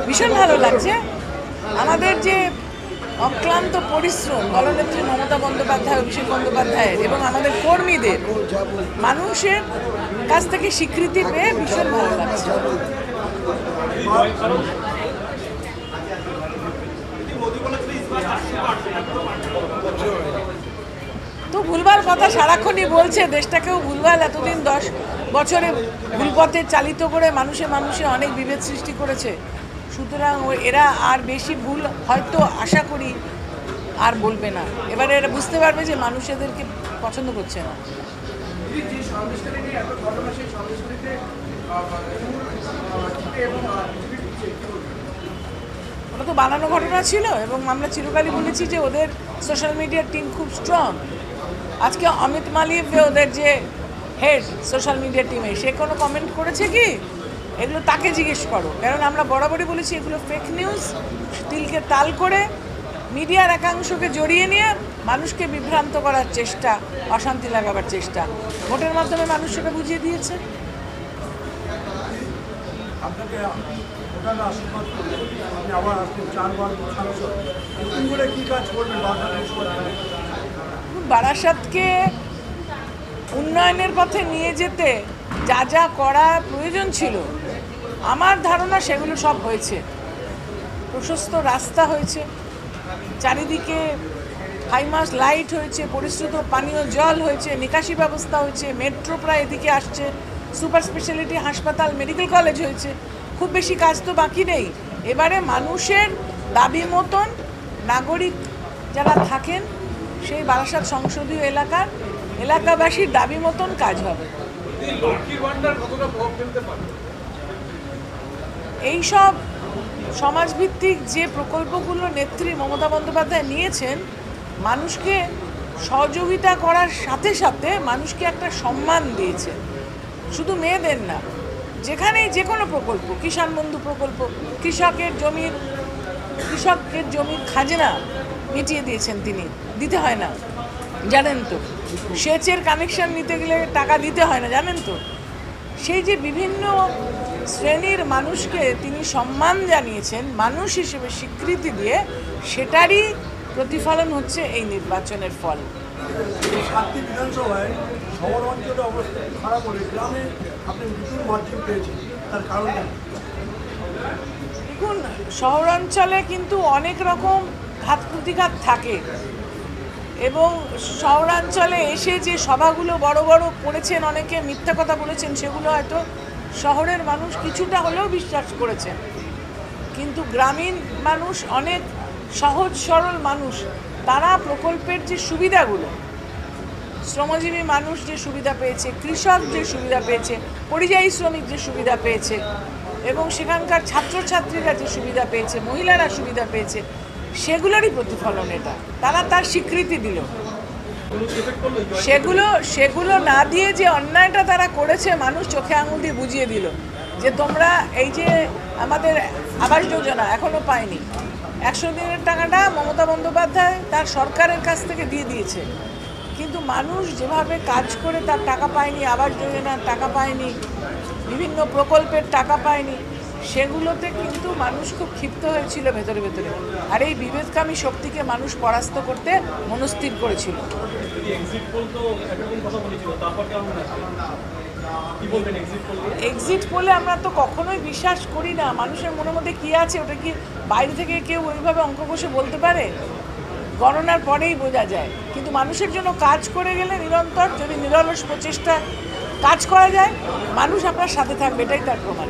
ভীষণ ভালো লাগছে। আমাদের যে অক্লান্ত পরিশ্রম দলনেত্রী মমতা বন্দ্যোপাধ্যায়, অভিষেক বন্দ্যোপাধ্যায়ের এবং আমাদের কর্মীদের মানুষের কাছ থেকে স্বীকৃতি পেয়ে ভীষণ ভালো লাগছে। তো ভুলভাল কথা সারাক্ষণই বলছে, দেশটাকেও ভুলভাল এতদিন 10 বছরে ভুলপথে চালিত করে মানুষে মানুষে অনেক বিভেদ সৃষ্টি করেছে। সুতরাং এরা আর বেশি ভুল হয়তো আশা করি আর বলবে না। এবারে এরা বুঝতে পারবে যে মানুষ এদেরকে পছন্দ করছে না। ওটা তো বানানো ঘটনা ছিল এবং আমরা চিরকালই বলেছি যে ওদের সোশ্যাল মিডিয়ার টিম খুব স্ট্রং। আজকে অমিত মালিক ওদের যে হেড সোশ্যাল মিডিয়া টিমে, সে কোনো কমেন্ট করেছে কি? এগুলো তাকে জিজ্ঞেস করো, কারণ আমরা বরাবরই বলেছি এগুলো ফেক নিউজ, তিলকে তাল করে মিডিয়ার একাংশকে জড়িয়ে নিয়ে মানুষকে বিভ্রান্ত করার চেষ্টা, অশান্তি লাগাবার চেষ্টা। ভোটের মাধ্যমে মানুষ সেটা বুঝিয়ে দিয়েছে। বারাসাতকে উন্নয়নের পথে নিয়ে যেতে যা যা করা প্রয়োজন ছিল আমার ধারণা সেগুলো সব হয়েছে। প্রশস্ত রাস্তা হয়েছে, চারিদিকে হাইমাস লাইট হয়েছে, পরিশ্রুত পানীয় জল হয়েছে, নিকাশি ব্যবস্থা হয়েছে, মেট্রো প্রায় এদিকে আসছে, সুপার স্পেশালিটি হাসপাতাল, মেডিকেল কলেজ হয়েছে। খুব বেশি কাজ তো বাকি নেই। এবারে মানুষের দাবি মতন নাগরিক যারা থাকেন সেই বারাসাত সংসদীয় এলাকাবাসীর দাবি মতন কাজ হবে। এইসব সমাজভিত্তিক যে প্রকল্পগুলো নেত্রী মমতা বন্দ্যোপাধ্যায় নিয়েছেন, মানুষকে সহযোগিতা করার সাথে সাথে মানুষকে একটা সম্মান দিয়েছে। শুধু মেয়েদের না, যেখানেই যে কোনো প্রকল্প, কিষাণ বন্ধু প্রকল্প, কৃষকের জমির খাজনা মিটিয়ে দিয়েছেন তিনি, দিতে হয় না জানেন তো। সেচের কানেকশন নিতে গেলে টাকা দিতে হয় না জানেন তো। সেই যে বিভিন্ন শ্রেণীর মানুষকে তিনি সম্মান জানিয়েছেন, মানুষ হিসেবে স্বীকৃতি দিয়ে, সেটারই প্রতিফলন হচ্ছে এই নির্বাচনের ফল। দেখুন, শহরাঞ্চলে কিন্তু অনেক রকম ঘাত প্রতিঘাত থাকে এবং শহরাঞ্চলে এসে যে সভাগুলো বড় বড় করেছেন, অনেকে মিথ্যা কথা বলেছেন, সেগুলো হয়তো শহরের মানুষ কিছুটা হলেও বিশ্বাস করেছেন। কিন্তু গ্রামীণ মানুষ, অনেক সহজ সরল মানুষ, তারা প্রকল্পের যে সুবিধাগুলো, শ্রমজীবী মানুষ যে সুবিধা পেয়েছে, কৃষক যে সুবিধা পেয়েছে, পরিযায়ী শ্রমিক যে সুবিধা পেয়েছে এবং সেখানকার ছাত্রছাত্রীরা যে সুবিধা পেয়েছে, মহিলারা সুবিধা পেয়েছে, সেগুলোরই প্রতিফলন এটা। তারা তার স্বীকৃতি দিল। সেগুলো না দিয়ে যে অন্যায়টা তারা করেছে, মানুষ চোখে আঙুল দিয়ে বুঝিয়ে দিল যে তোমরা এই যে আমাদের আবাস যোজনা এখনো পায়নি, 100 দিনের টাকাটা মমতা বন্দ্যোপাধ্যায় তার সরকারের কাছ থেকে দিয়ে দিয়েছে, কিন্তু মানুষ যেভাবে কাজ করে তার টাকা পায়নি, আবাস যোজনার টাকা পায়নি, বিভিন্ন প্রকল্পের টাকা পায়নি, সেগুলোতে কিন্তু মানুষ খুব ক্ষিপ্ত হয়েছিল ভেতরে ভেতরে। আর এই বিভেদকামী শক্তিকে মানুষ পরাস্ত করতে মনস্থির করেছিল। এক্সিট পোলে আমরা তো কখনোই বিশ্বাস করি না। মানুষের মনের মধ্যে কী আছে ওটা কি বাইরে থেকে কেউ ওইভাবে অঙ্ক কষে বলতে পারে? গণনার পরেই বোঝা যায়। কিন্তু মানুষের জন্য কাজ করে গেলে নিরন্তর, যদি নিরলস প্রচেষ্টা কাজ করা যায়, মানুষ আপনার সাথে থাকবে, এটাই তার প্রমাণ।